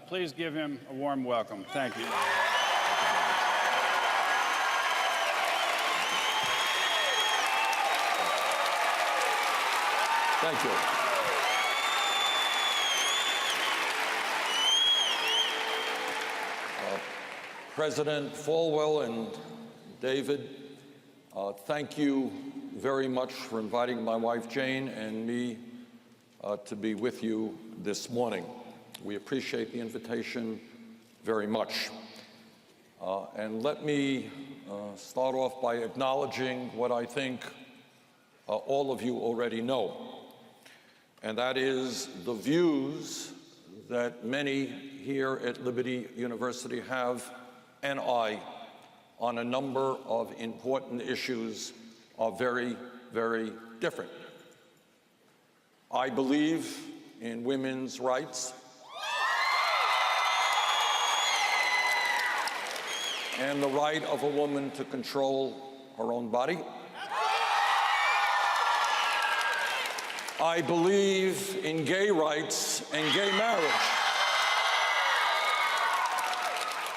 Please give him a warm welcome. Thank you. Thank you. President Falwell and David, thank you very much for inviting my wife Jane and me to be with you this morning. We appreciate the invitation very much. And let me start off by acknowledging what I think all of you already know, and that is the views that many here at Liberty University have and I on a number of important issues are very, very different. I believe in women's rights and the right of a woman to control her own body. I believe in gay rights and gay marriage.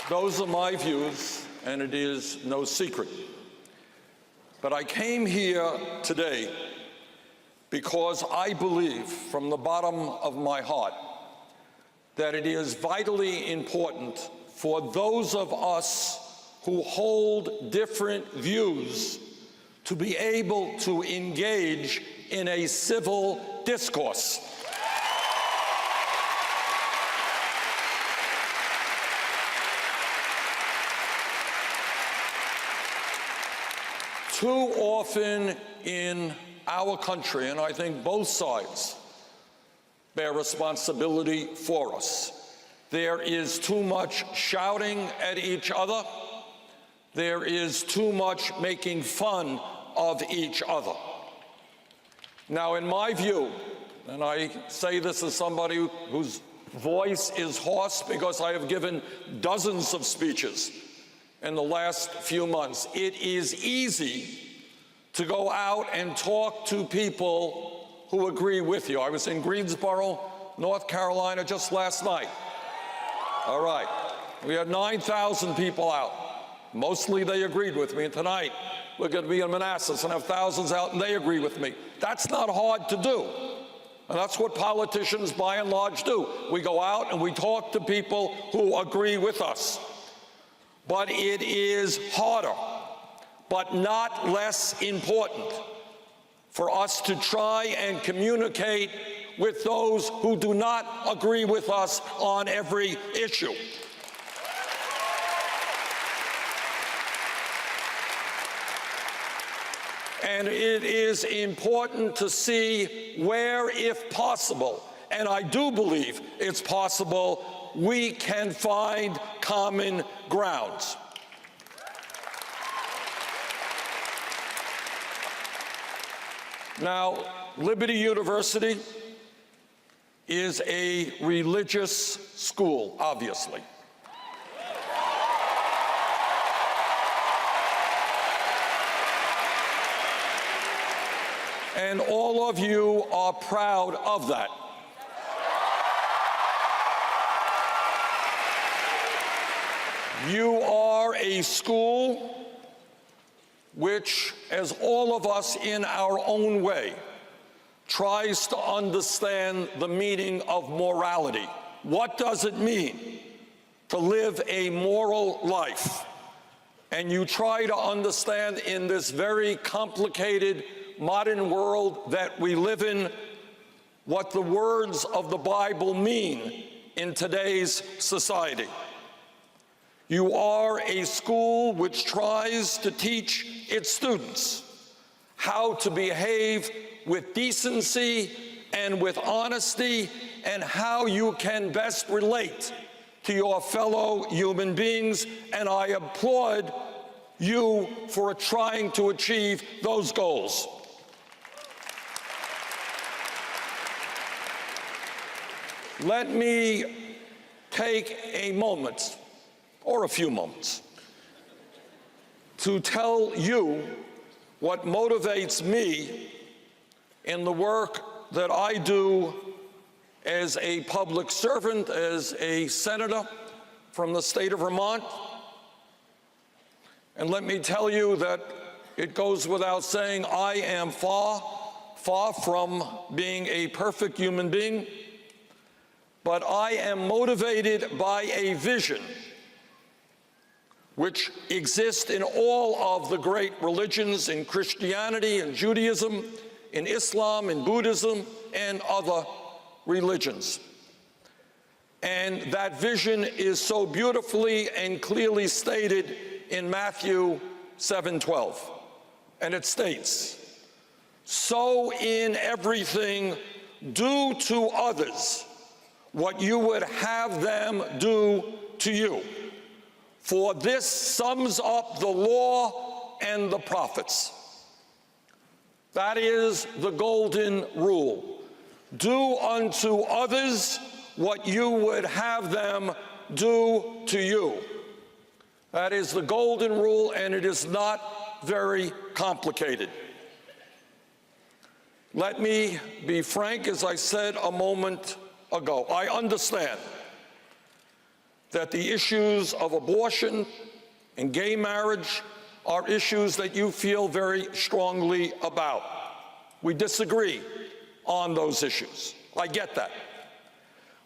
Those are my views, and it is no secret. But I came here today because I believe from the bottom of my heart that it is vitally important for those of us who hold different views to be able to engage in a civil discourse. Too often in our country, and I think both sides bear responsibility for us, there is too much shouting at each other. There is too much making fun of each other. Now, in my view, and I say this as somebody whose voice is hoarse because I have given dozens of speeches in the last few months, it is easy to go out and talk to people who agree with you. I was in Greensboro, North Carolina just last night. All right, we had 9,000 people out. Mostly they agreed with me, and tonight we're going to be in Manassas and have thousands out and they agree with me. That's not hard to do. And that's what politicians by and large do. We go out and we talk to people who agree with us. But it is harder, but not less important, for us to try and communicate with those who do not agree with us on every issue. And it is important to see where, if possible, and I do believe it's possible, we can find common grounds. Now, Liberty University is a religious school, obviously. And all of you are proud of that. You are a school which, as all of us in our own way, tries to understand the meaning of morality. What does it mean to live a moral life? And you try to understand in this very complicated modern world that we live in what the words of the Bible mean in today's society. You are a school which tries to teach its students how to behave with decency and with honesty, and how you can best relate to your fellow human beings, and I applaud you for trying to achieve those goals. Let me take a moment, or a few moments, to tell you what motivates me in the work that I do as a public servant, as a senator from the state of Vermont. And let me tell you that it goes without saying, I am far from being a perfect human being, but I am motivated by a vision which exists in all of the great religions, in Christianity and Judaism, in Islam and Buddhism, and other religions. And that vision is so beautifully and clearly stated in Matthew 7:12. And it states, "So in everything, do to others what you would have them do to you. For this sums up the law and the prophets." That is the golden rule. Do unto others what you would have them do to you. That is the golden rule, and it is not very complicated. Let me be frank, as I said a moment ago. I understand that the issues of abortion and gay marriage are issues that you feel very strongly about. We disagree on those issues. I get that.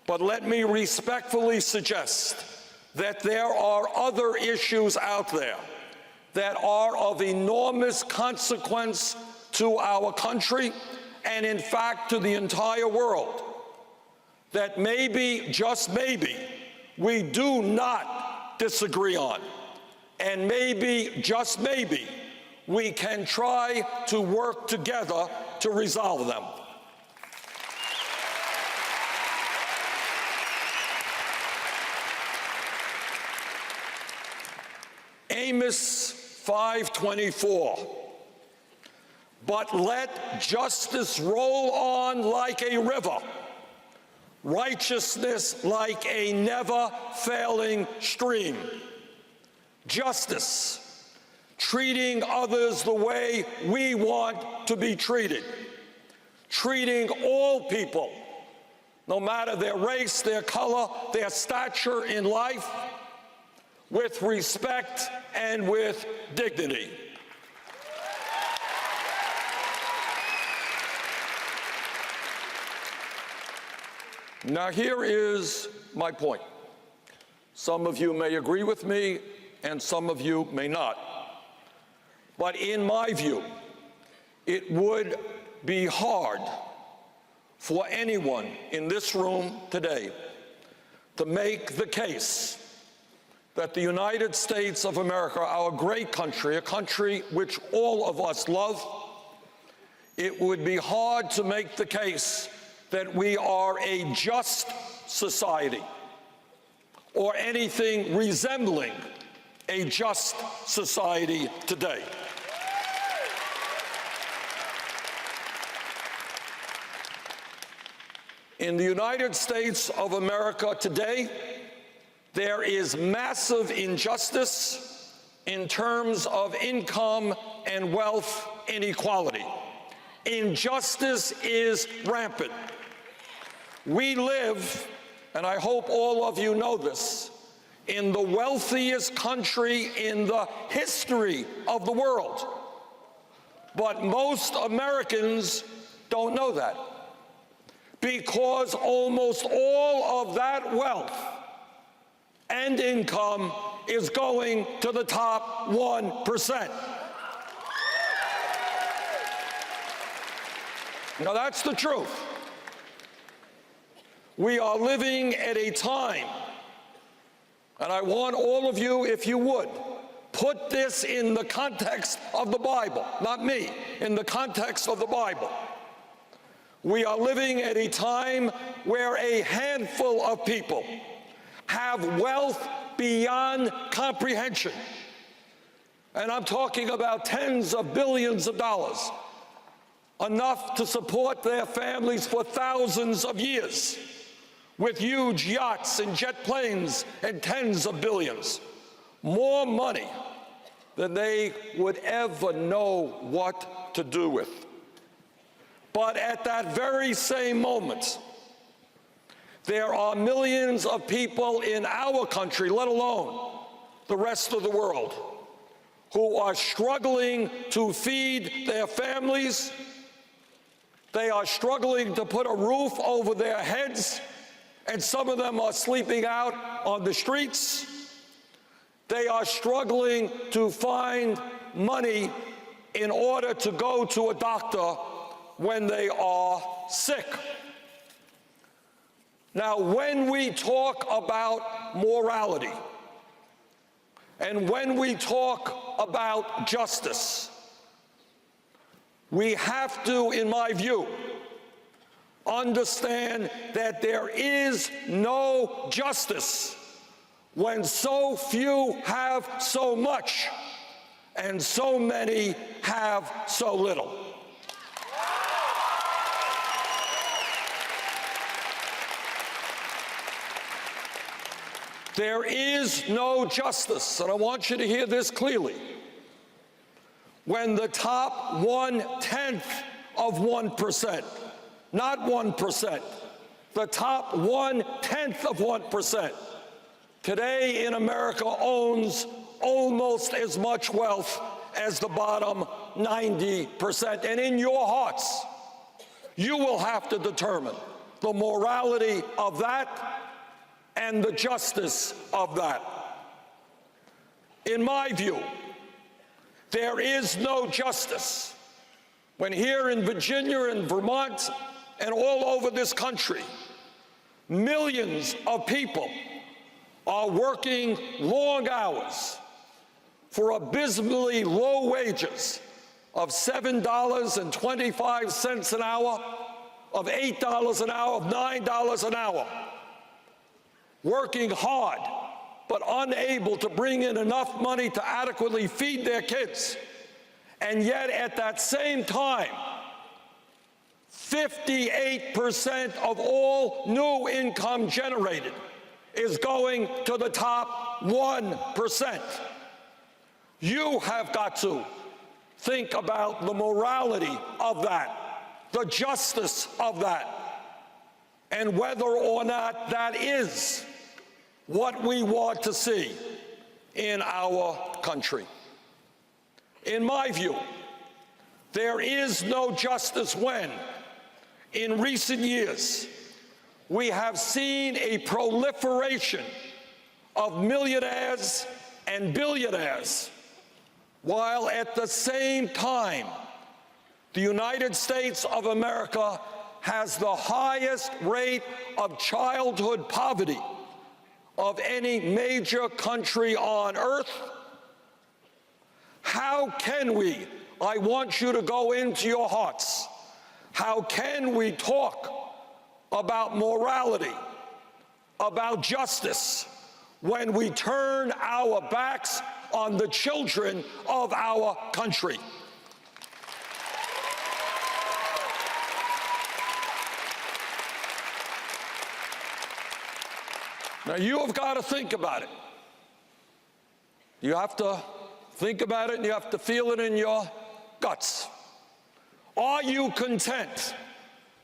But let me respectfully suggest that there are other issues out there that are of enormous consequence to our country and, in fact, to the entire world, that maybe, just maybe, we do not disagree on. And maybe, just maybe, we can try to work together to resolve them. Amos 5:24. But let justice roll on like a river, righteousness like a never-failing stream. Justice, treating others the way we want to be treated, treating all people, no matter their race, their color, their stature in life, with respect and with dignity. Now, here is my point. Some of you may agree with me, and some of you may not. But in my view, it would be hard for anyone in this room today to make the case that the United States of America, our great country, a country which all of us love, it would be hard to make the case that we are a just society or anything resembling a just society today. In the United States of America today, there is massive injustice in terms of income and wealth inequality. Injustice is rampant. We live, and I hope all of you know this, in the wealthiest country in the history of the world. But most Americans don't know that, because almost all of that wealth and income is going to the top 1%. Now, that's the truth. We are living at a time, and I want all of you, if you would, put this in the context of the Bible, not me, in the context of the Bible. We are living at a time where a handful of people have wealth beyond comprehension. And I'm talking about tens of billions of dollars, enough to support their families for thousands of years, with huge yachts and jet planes and tens of billions. More money than they would ever know what to do with. But at that very same moment, there are millions of people in our country, let alone the rest of the world, who are struggling to feed their families. They are struggling to put a roof over their heads, and some of them are sleeping out on the streets. They are struggling to find money in order to go to a doctor when they are sick. Now, when we talk about morality, and when we talk about justice, we have to, in my view, understand that there is no justice when so few have so much and so many have so little. There is no justice, and I want you to hear this clearly, when the top 1/10 of 1%, not 1%, the top 1/10 of 1% today in America owns almost as much wealth as the bottom 90%. And in your hearts, you will have to determine the morality of that and the justice of that. In my view, there is no justice when here in Virginia and Vermont and all over this country, millions of people are working long hours for abysmally low wages of $7.25 an hour, of $8 an hour, of $9 an hour, working hard but unable to bring in enough money to adequately feed their kids. And yet at that same time, 58% of all new income generated is going to the top 1%. You have got to think about the morality of that, the justice of that, and whether or not that is what we want to see in our country. In my view, there is no justice when, in recent years, we have seen a proliferation of millionaires and billionaires, while at the same time, the United States of America has the highest rate of childhood poverty of any major country on earth. How can we, I want you to go into your hearts, how can we talk about morality, about justice, when we turn our backs on the children of our country? Now, you have got to think about it. You have to think about it, and you have to feel it in your guts. Are you content?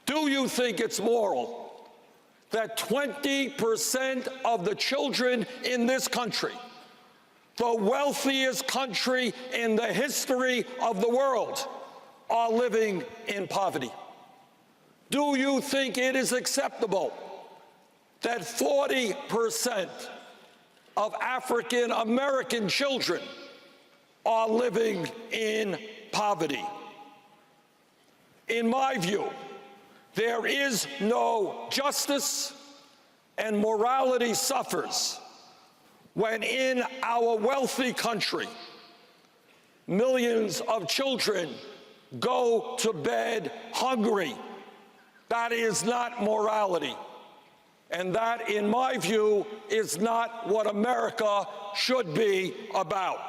Do you think it's moral that 20% of the children in this country, the wealthiest country in the history of the world, are living in poverty? Do you think it is acceptable that 40% of African American children are living in poverty? In my view, there is no justice, and morality suffers when in our wealthy country, millions of children go to bed hungry. That is not morality. And that, in my view, is not what America should be about.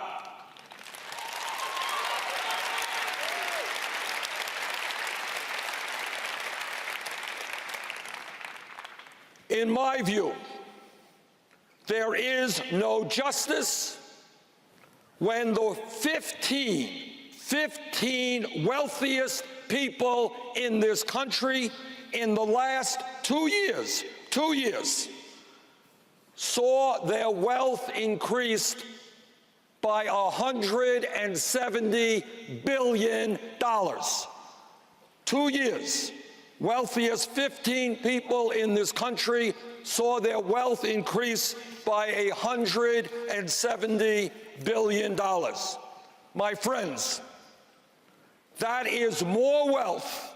In my view, there is no justice when the 15 wealthiest people in this country in the last 2 years, 2 years saw their wealth increased by $170 billion. 2 years, wealthiest 15 people in this country saw their wealth increase by $170 billion. My friends, that is more wealth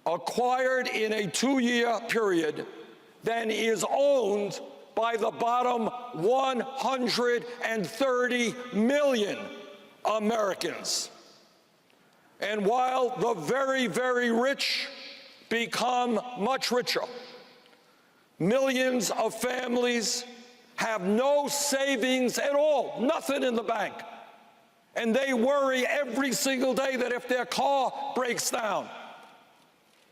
acquired in a 2-year period than is owned by the bottom 130 million Americans. And while the very, very rich become much richer, millions of families have no savings at all, nothing in the bank. And they worry every single day that if their car breaks down,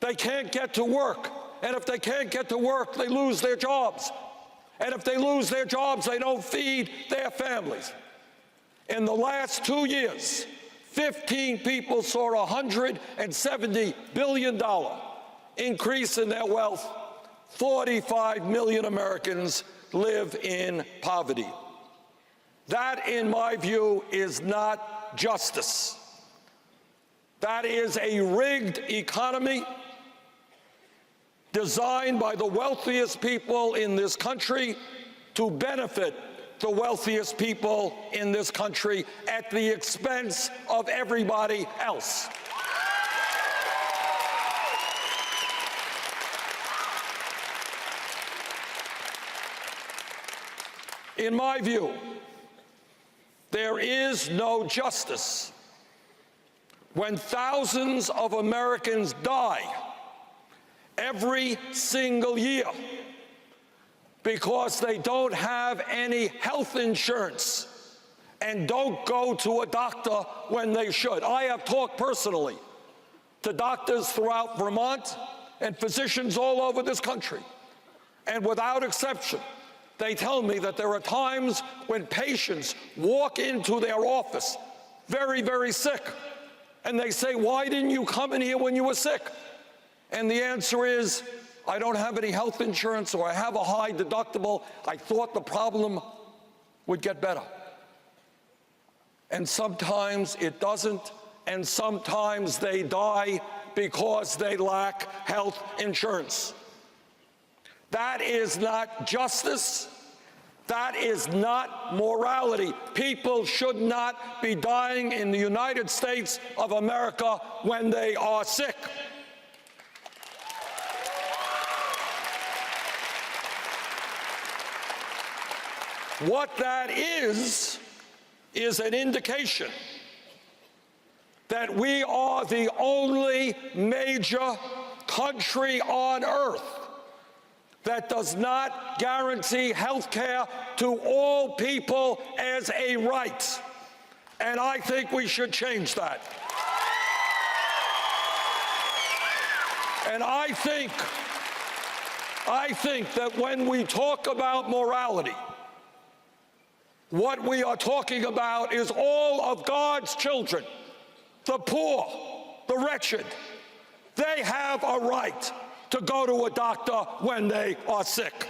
they can't get to work. And if they can't get to work, they lose their jobs. And if they lose their jobs, they don't feed their families. In the last 2 years, 15 people saw a $170 billion increase in their wealth. 45 million Americans live in poverty. That, in my view, is not justice. That is a rigged economy designed by the wealthiest people in this country to benefit the wealthiest people in this country at the expense of everybody else. In my view, there is no justice when thousands of Americans die every single year because they don't have any health insurance and don't go to a doctor when they should. I have talked personally to doctors throughout Vermont and physicians all over this country, and without exception, they tell me that there are times when patients walk into their office very, very sick, and they say, "Why didn't you come in here when you were sick?" And the answer is, "I don't have any health insurance, or I have a high deductible. I thought the problem would get better." And sometimes it doesn't, and sometimes they die because they lack health insurance. That is not justice. That is not morality. People should not be dying in the United States of America when they are sick. What that is an indication that we are the only major country on earth that does not guarantee health care to all people as a right. And I think we should change that. And I think that when we talk about morality, what we are talking about is all of God's children, the poor, the wretched. They have a right to go to a doctor when they are sick.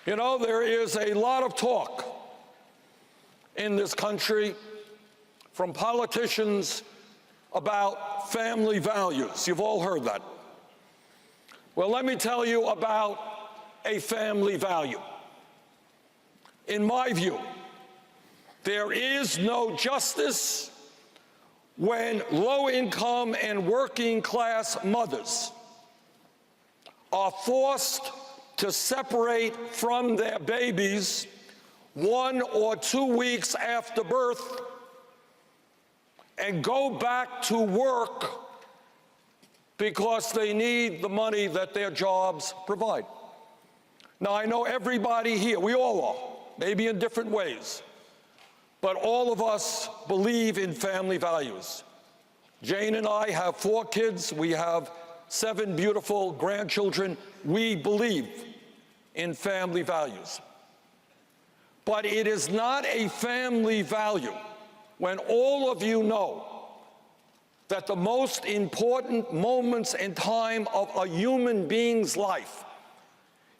You know, there is a lot of talk in this country from politicians about family values. You've all heard that. Well, let me tell you about a family value. In my view, there is no justice when low-income and working-class mothers are forced to separate from their babies 1 or 2 weeks after birth and go back to work because they need the money that their jobs provide. Now, I know everybody here, we all are, maybe in different ways, but all of us believe in family values. Jane and I have 4 kids. We have 7 beautiful grandchildren. We believe in family values. But it is not a family value when all of you know that the most important moments in time of a human being's life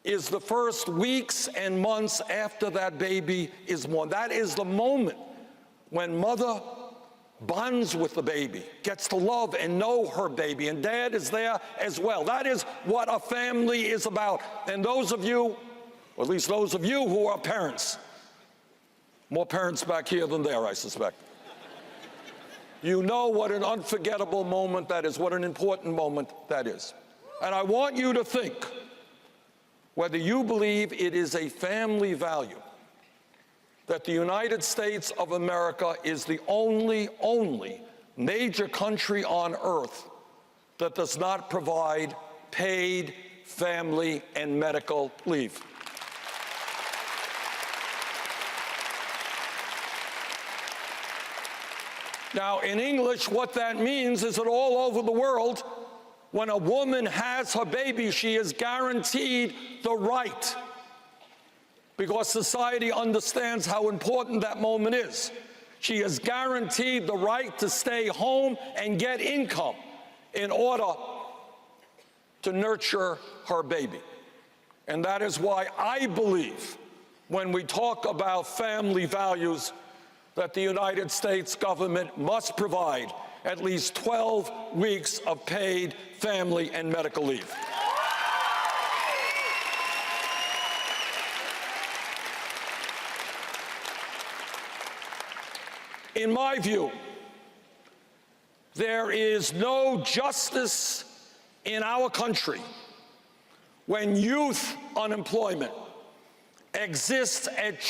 is the first weeks and months after that baby is born. That is the moment when mother bonds with the baby, gets to love and know her baby, and dad is there as well. That is what a family is about. And those of you, or at least those of you who are parents, more parents back here than there, I suspect, you know what an unforgettable moment that is, what an important moment that is. And I want you to think whether you believe it is a family value that the United States of America is the only major country on earth that does not provide paid family and medical leave. Now, in English, what that means is that all over the world, when a woman has her baby, she is guaranteed the right, because society understands how important that moment is. She is guaranteed the right to stay home and get income in order to nurture her baby. And that is why I believe, when we talk about family values, that the United States government must provide at least 12 weeks of paid family and medical leave. In my view, there is no justice in our country when youth unemployment exists at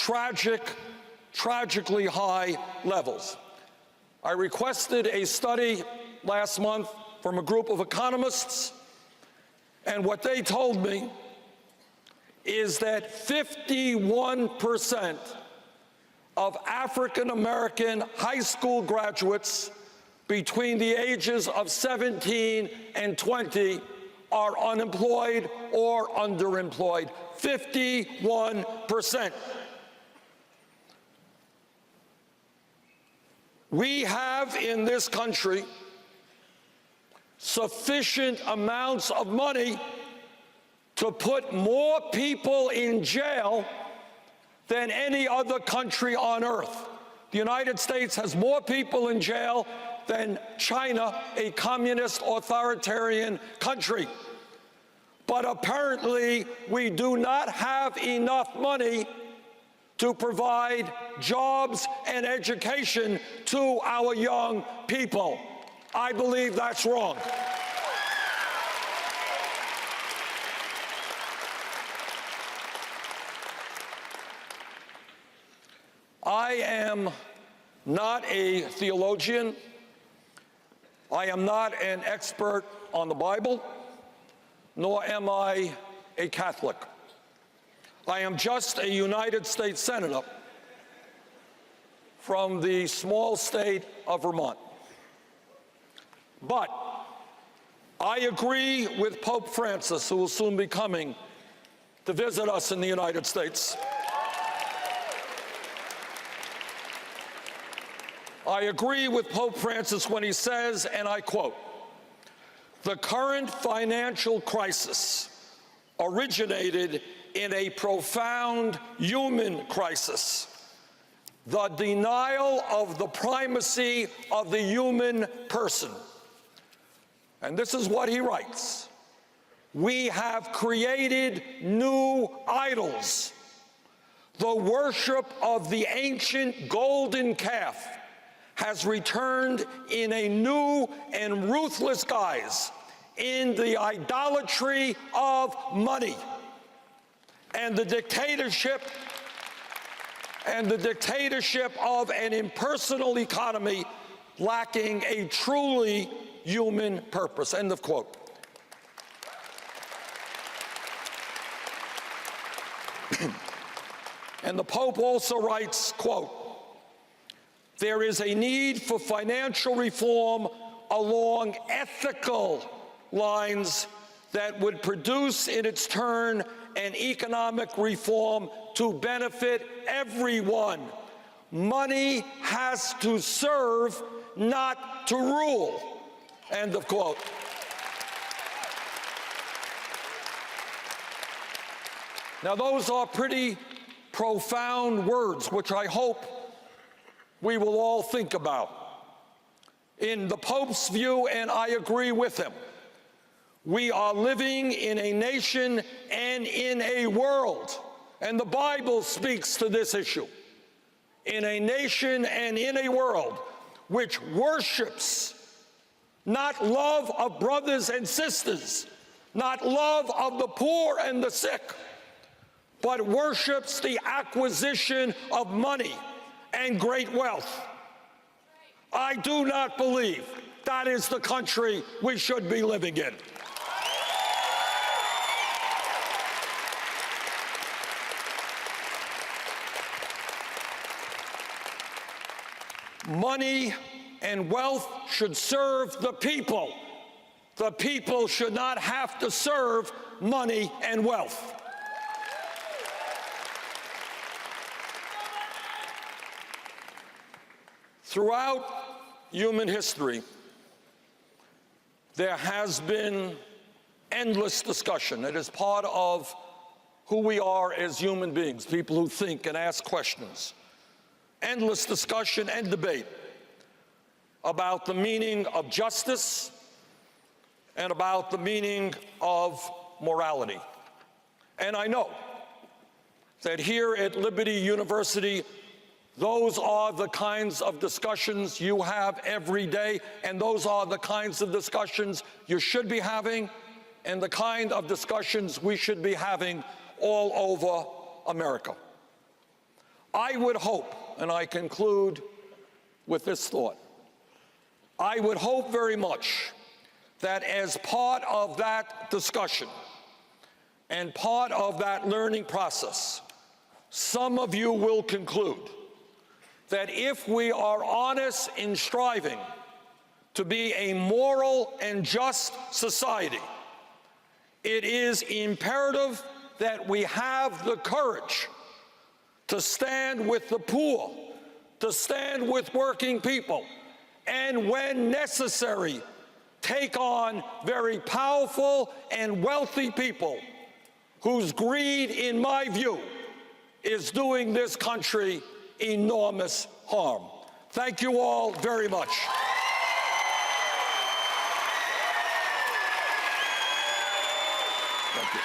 tragically high levels. I requested a study last month from a group of economists, and what they told me is that 51% of African American high school graduates between the ages of 17 and 20 are unemployed or underemployed. 51%. We have in this country sufficient amounts of money to put more people in jail than any other country on earth. The United States has more people in jail than China, a communist authoritarian country. But apparently, we do not have enough money to provide jobs and education to our young people. I believe that's wrong. I am not a theologian. I am not an expert on the Bible, nor am I a Catholic. I am just a United States Senator from the small state of Vermont. But I agree with Pope Francis, who will soon be coming to visit us in the United States. I agree with Pope Francis when he says, and I quote, "The current financial crisis originated in a profound human crisis, the denial of the primacy of the human person." And this is what he writes: "We have created new idols. The worship of the ancient golden calf has returned in a new and ruthless guise, in the idolatry of money and the dictatorship of an impersonal economy lacking a truly human purpose." End of quote. And the Pope also writes, quote, "There is a need for financial reform along ethical lines that would produce in its turn an economic reform to benefit everyone. Money has to serve, not to rule. End of quote. Now, those are pretty profound words, which I hope we will all think about. In the Pope's view, and I agree with him, we are living in a nation and in a world, and the Bible speaks to this issue, in a nation and in a world which worships not love of brothers and sisters, not love of the poor and the sick, but worships the acquisition of money and great wealth. I do not believe that is the country we should be living in. Money and wealth should serve the people. The people should not have to serve money and wealth. Throughout human history, there has been endless discussion. It is part of who we are as human beings, people who think and ask questions. Endless discussion and debate about the meaning of justice and about the meaning of morality. And I know that here at Liberty University, those are the kinds of discussions you have every day, and those are the kinds of discussions you should be having, and the kind of discussions we should be having all over America. I would hope, and I conclude with this thought, I would hope very much that as part of that discussion and part of that learning process, some of you will conclude that if we are honest in striving to be a moral and just society, it is imperative that we have the courage to stand with the poor, to stand with working people, and when necessary, take on very powerful and wealthy people whose greed, in my view, is doing this country enormous harm. Thank you all very much. Thank you.